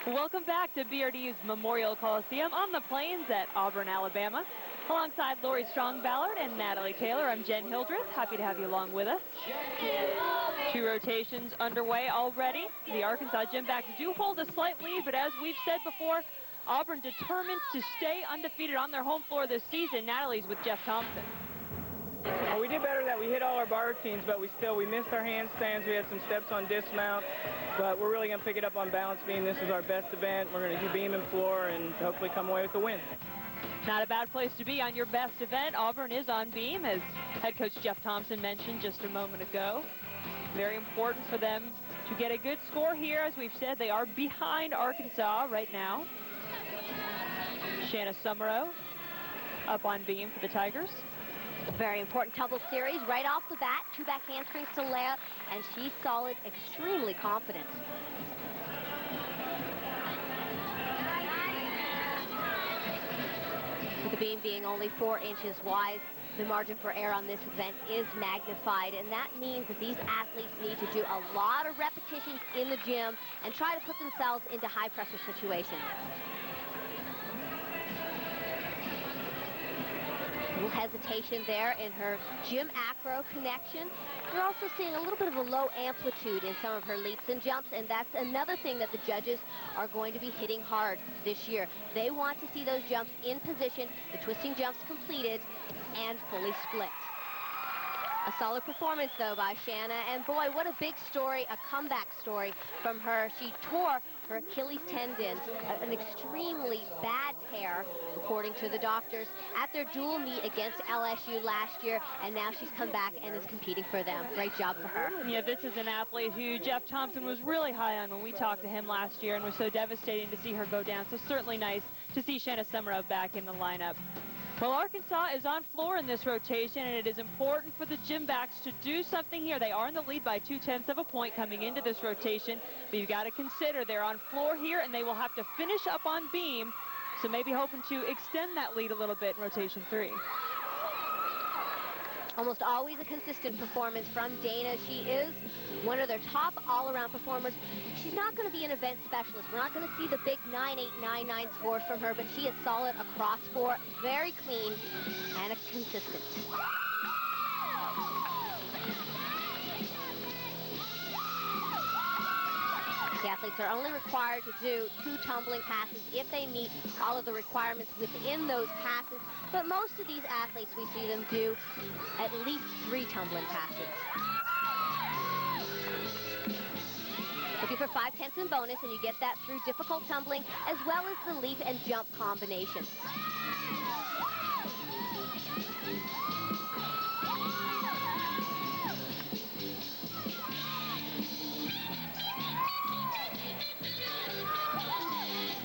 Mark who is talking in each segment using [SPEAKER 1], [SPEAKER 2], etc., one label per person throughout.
[SPEAKER 1] Welcome back to BRD's Memorial Coliseum on the Plains at Auburn, Alabama. Alongside Lori Strong-Ballard and Natalie Taylor, I'm Jen Hildreth. Happy to have you along with us. 2 rotations underway already. The Arkansas Gymbacks do hold a slight lead, but as we've said before, Auburn determined to stay undefeated on their home floor this season. Natalie's with Jeff Thompson.
[SPEAKER 2] Well, we did better that we hit all our bar routines, but we missed our handstands. We had some steps on dismount, but we're really going to pick it up on balance beam. This is our best event. We're going to do beam and floor and hopefully come away with the win.
[SPEAKER 1] Not a bad place to be on your best event. Auburn is on beam, as head coach Jeff Thompson mentioned just a moment ago. Very important for them to get a good score here. As we've said, they are behind Arkansas right now. Shanna Somero up on beam for the Tigers.
[SPEAKER 3] Very important tumble series right off the bat. 2 back handsprings to layout, and she's solid, extremely confident. With the beam being only 4 inches wide, the margin for error on this event is magnified, and that means that these athletes need to do a lot of repetitions in the gym and try to put themselves into high-pressure situations. A little hesitation there in her gym acro connection. You're also seeing a little bit of a low amplitude in some of her leaps and jumps, and that's another thing that the judges are going to be hitting hard this year. They want to see those jumps in position, the twisting jumps completed, and fully split. A solid performance, though, by Shanna, and boy, what a big story, a comeback story from her. She tore her Achilles tendon, an extremely bad tear, according to the doctors, at their dual meet against LSU last year, and now she's come back and is competing for them. Great job for her.
[SPEAKER 1] Yeah, this is an athlete who Jeff Thompson was really high on when we talked to him last year, and was so devastating to see her go down. So certainly nice to see Shanna Somero back in the lineup. Well, Arkansas is on floor in this rotation, and it is important for the Gymbacks to do something here. They are in the lead by 0.2 of a point coming into this rotation, but you've got to consider they're on floor here, and they will have to finish up on beam, so maybe hoping to extend that lead a little bit in rotation 3.
[SPEAKER 3] Almost always a consistent performance from Dana. She is one of their top all-around performers. She's not going to be an event specialist. We're not going to see the big 9.899 scores from her, but she is solid across 4, very clean and consistent. The athletes are only required to do 2 tumbling passes if they meet all of the requirements within those passes. But most of these athletes, we see them do at least 3 tumbling passes. Looking for 5/10 in bonus, and you get that through difficult tumbling as well as the leap and jump combination.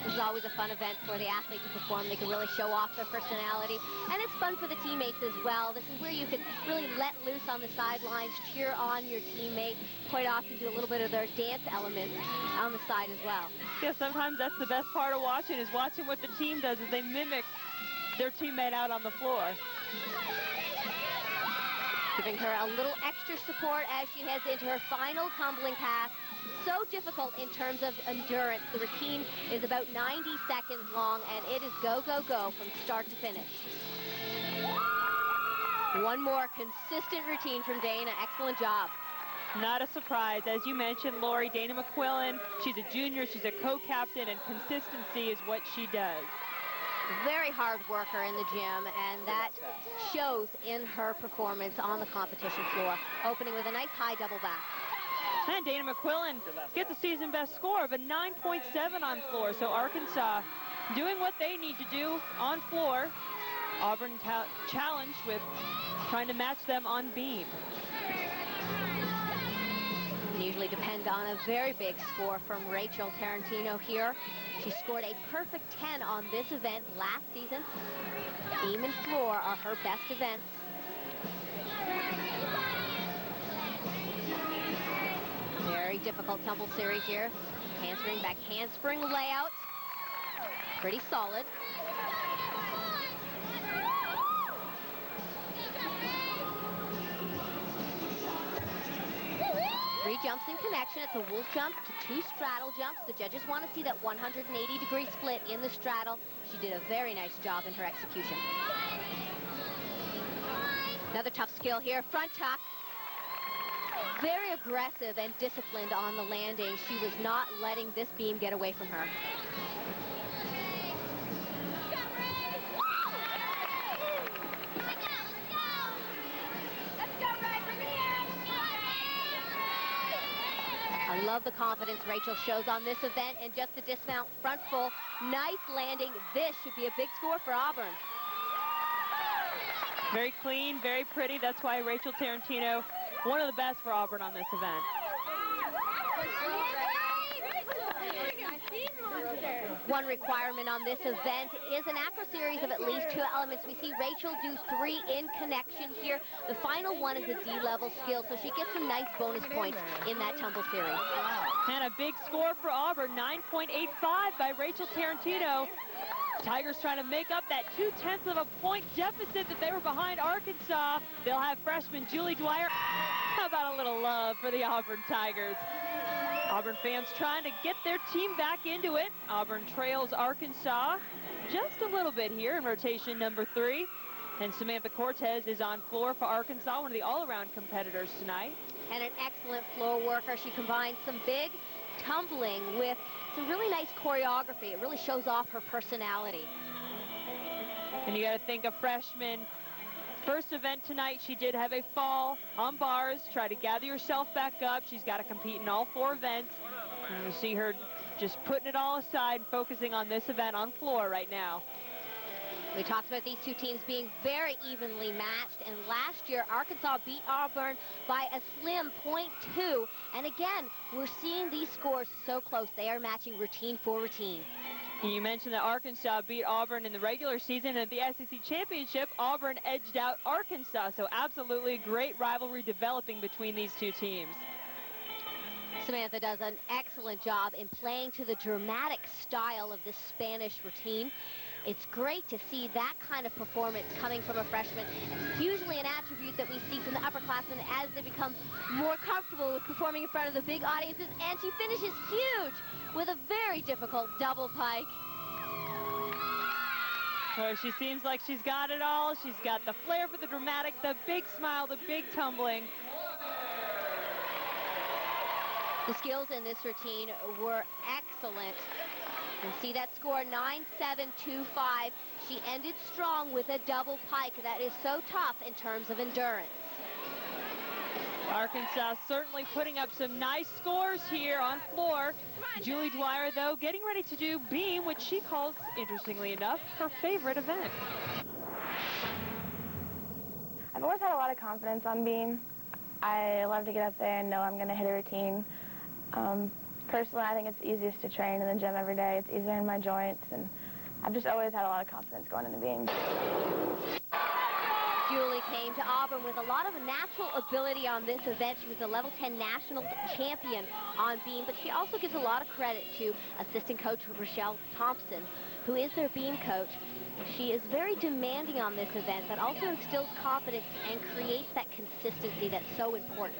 [SPEAKER 3] This is always a fun event for the athlete to perform. They can really show off their personality, and it's fun for the teammates as well. This is where you can really let loose on the sidelines, cheer on your teammate, quite often do a little bit of their dance elements on the side as well.
[SPEAKER 1] Yeah, sometimes that's the best part of watching, is watching what the team does as they mimic their teammate out on the floor.
[SPEAKER 3] Giving her a little extra support as she heads into her final tumbling pass. So difficult in terms of endurance. The routine is about 90 seconds long, and it is go, go, go from start to finish. One more consistent routine from Dana. Excellent job.
[SPEAKER 1] Not a surprise. As you mentioned, Lori, Dana McQuillin, she's a junior, she's a co-captain, and consistency is what she does.
[SPEAKER 3] Very hard worker in the gym, and that shows in her performance on the competition floor. Opening with a nice high double back.
[SPEAKER 1] And Dana McQuillin gets a season best score of a 9.7 on floor. So Arkansas doing what they need to do on floor. Auburn challenged with trying to match them on beam.
[SPEAKER 3] Usually depend on a very big score from Rachael Tarantino here. She scored a perfect 10 on this event last season. Beam and floor are her best events. Very difficult tumble series here. Handspring, back handspring layout. Pretty solid. 3 jumps in connection. It's a wolf jump to 2 straddle jumps. The judges want to see that 180-degree split in the straddle. She did a very nice job in her execution. Another tough skill here, front tuck. Very aggressive and disciplined on the landing. She was not letting this beam get away from her. I love the confidence Rachael shows on this event, and just the dismount front full. Nice landing. This should be a big score for Auburn.
[SPEAKER 1] Very clean, very pretty. That's why Rachael Tarantino, one of the best for Auburn on this event.
[SPEAKER 3] One requirement on this event is an acro series of at least 2 elements. We see Rachael do 3 in connection here. The final one is a D-level skill, so she gets some nice bonus points in that tumble series.
[SPEAKER 1] And a big score for Auburn, 9.85 by Rachael Tarantino. Tigers trying to make up that 0.2 of a point deficit that they were behind Arkansas. They'll have freshman Julie Dwyer. How about a little love for the Auburn Tigers? Auburn fans trying to get their team back into it. Auburn trails Arkansas just a little bit here in rotation number 3. And Samantha Cortez is on floor for Arkansas, one of the all-around competitors tonight.
[SPEAKER 3] And an excellent floor worker. She combines some big tumbling with some really nice choreography. It really shows off her personality.
[SPEAKER 1] And you got to think a freshman. First event tonight, she did have a fall on bars, try to gather herself back up. She's got to compete in all 4 events. And we see her just putting it all aside, focusing on this event on floor right now.
[SPEAKER 3] We talked about these 2 teams being very evenly matched, and last year Arkansas beat Auburn by a slim 0.2. And again, we're seeing these scores so close. They are matching routine for routine.
[SPEAKER 1] You mentioned that Arkansas beat Auburn in the regular season. At the SEC Championship, Auburn edged out Arkansas. So absolutely great rivalry developing between these 2 teams.
[SPEAKER 3] Samantha does an excellent job in playing to the dramatic style of this Spanish routine. It's great to see that kind of performance coming from a freshman. It's usually an attribute that we see from the upperclassmen as they become more comfortable with performing in front of the big audiences. And she finishes huge with a very difficult double pike.
[SPEAKER 1] Well, she seems like she's got it all. She's got the flair for the dramatic, the big smile, the big tumbling.
[SPEAKER 3] The skills in this routine were excellent. And see that score, 9.725. She ended strong with a double pike. That is so tough in terms of endurance.
[SPEAKER 1] Arkansas certainly putting up some nice scores here on floor. Julie Dwyer, though, getting ready to do beam, which she calls, interestingly enough, her favorite event.
[SPEAKER 4] I've always had a lot of confidence on beam. I love to get up there and know I'm going to hit a routine. Personally, I think it's easiest to train in the gym every day. It's easier in my joints, and I've just always had a lot of confidence going into beam.
[SPEAKER 3] Julie came to Auburn with a lot of natural ability on this event. She was a level 10 national champion on beam, but she also gives a lot of credit to assistant coach Rachael Thompson, who is their beam coach. She is very demanding on this event, but also instills confidence and creates that consistency that's so important.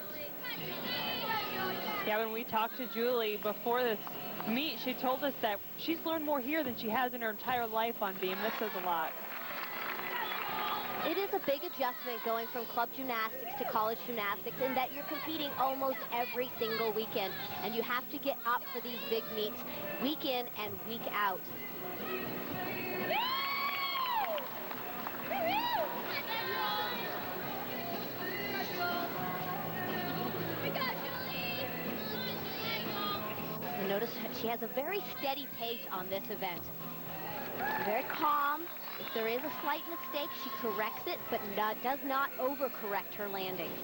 [SPEAKER 1] Yeah, when we talked to Julie before this meet, she told us that she's learned more here than she has in her entire life on beam. That says a lot.
[SPEAKER 3] It is a big adjustment going from club gymnastics to college gymnastics in that you're competing almost every single weekend, and you have to get up for these big meets week in and week out. And notice she has a very steady pace on this event. Very calm. If there is a slight mistake, she corrects it, but does not overcorrect her landings.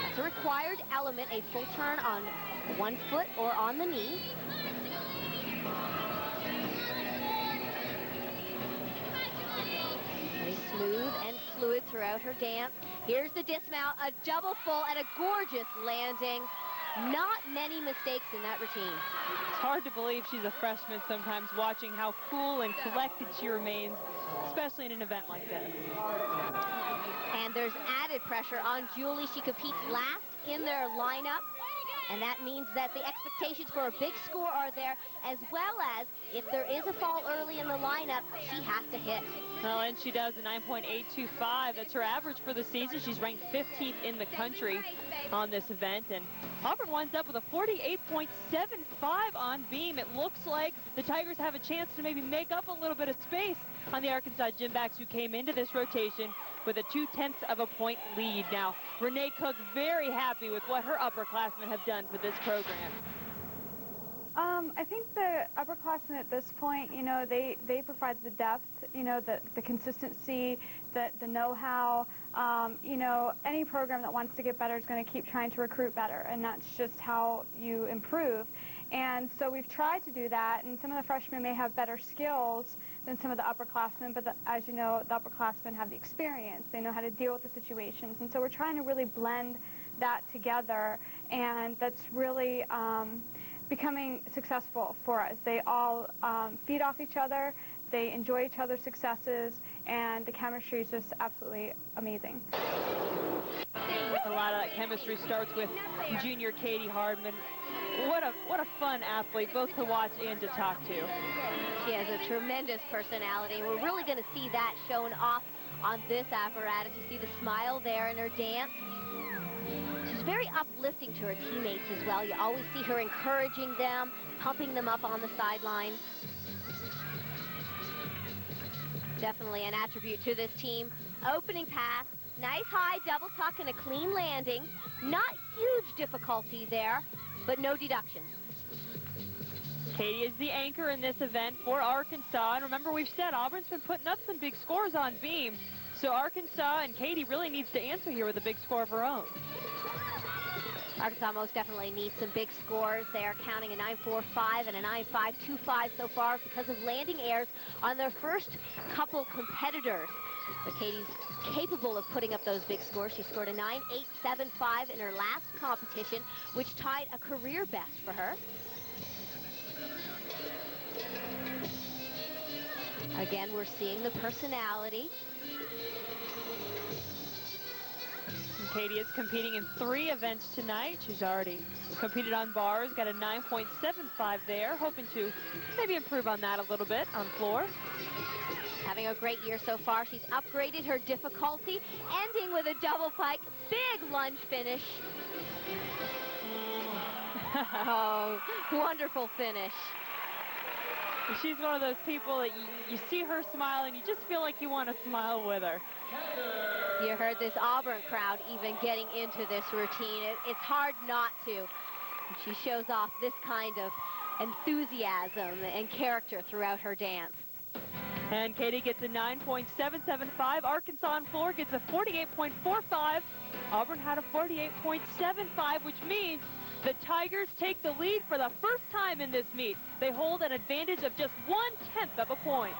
[SPEAKER 3] It's a required element, a full turn on one foot or on the knee. Very smooth and fluid throughout her dance. Here's the dismount, a double full and a gorgeous landing. Not many mistakes in that routine.
[SPEAKER 1] It's hard to believe she's a freshman sometimes, watching how cool and collected she remains, especially in an event like this.
[SPEAKER 3] And there's added pressure on Julie. She competes last in their lineup. And that means that the expectations for a big score are there, as well as if there is a fall early in the lineup, she has to hit.
[SPEAKER 1] Well, and she does a 9.825. That's her average for the season. She's ranked 15th in the country on this event. And Auburn winds up with a 48.75 on beam. It looks like the Tigers have a chance to maybe make up a little bit of space on the Arkansas gym backs, who came into this rotation with a 0.2 of a point lead. Now, Renee Cook very happy with what her upperclassmen have done for this program.
[SPEAKER 5] I think the upperclassmen at this point, you know, they provide the depth, you know, the consistency, the know-how. You know, any program that wants to get better is going to keep trying to recruit better, and that's just how you improve. And so we've tried to do that, and some of the freshmen may have better skills than some of the upperclassmen, but as you know, the upperclassmen have the experience. They know how to deal with the situations, and so we're trying to really blend that together, and that's really becoming successful for us. They all feed off each other, they enjoy each other's successes, and the chemistry is just absolutely amazing.
[SPEAKER 1] A lot of that chemistry starts with junior Katie Hardman. What a fun athlete, both to watch and to talk to.
[SPEAKER 3] She has a tremendous personality. We're really going to see that shown off on this apparatus. You see the smile there in her dance. She's very uplifting to her teammates as well. You always see her encouraging them, pumping them up on the sidelines. Definitely an attribute to this team. Opening pass, nice high double tuck and a clean landing. Not huge difficulty there, but no deductions.
[SPEAKER 1] Katie is the anchor in this event for Arkansas. And remember, we've said Auburn's been putting up some big scores on beam. So Arkansas and Katie really needs to answer here with a big score of her own.
[SPEAKER 3] Arkansas most definitely needs some big scores. They are counting a 9.45 and a 9.525 so far because of landing errors on their first couple competitors. But Katie's capable of putting up those big scores. She scored a 9.875 in her last competition, which tied a career best for her. Again, we're seeing the personality.
[SPEAKER 1] And Katie is competing in 3 events tonight. She's already competed on bars, got a 9.75 there, hoping to maybe improve on that a little bit on floor.
[SPEAKER 3] Having a great year so far. She's upgraded her difficulty, ending with a double pike. Big lunge finish. Oh, wonderful finish.
[SPEAKER 1] She's one of those people that you see her smile and you just feel like you want to smile with her.
[SPEAKER 3] You heard this Auburn crowd even getting into this routine. It's hard not to. She shows off this kind of enthusiasm and character throughout her dance.
[SPEAKER 1] And Katie gets a 9.775. Arkansas on floor gets a 48.45. Auburn had a 48.75, which means the Tigers take the lead for the first time in this meet. They hold an advantage of just 1/10 of a point.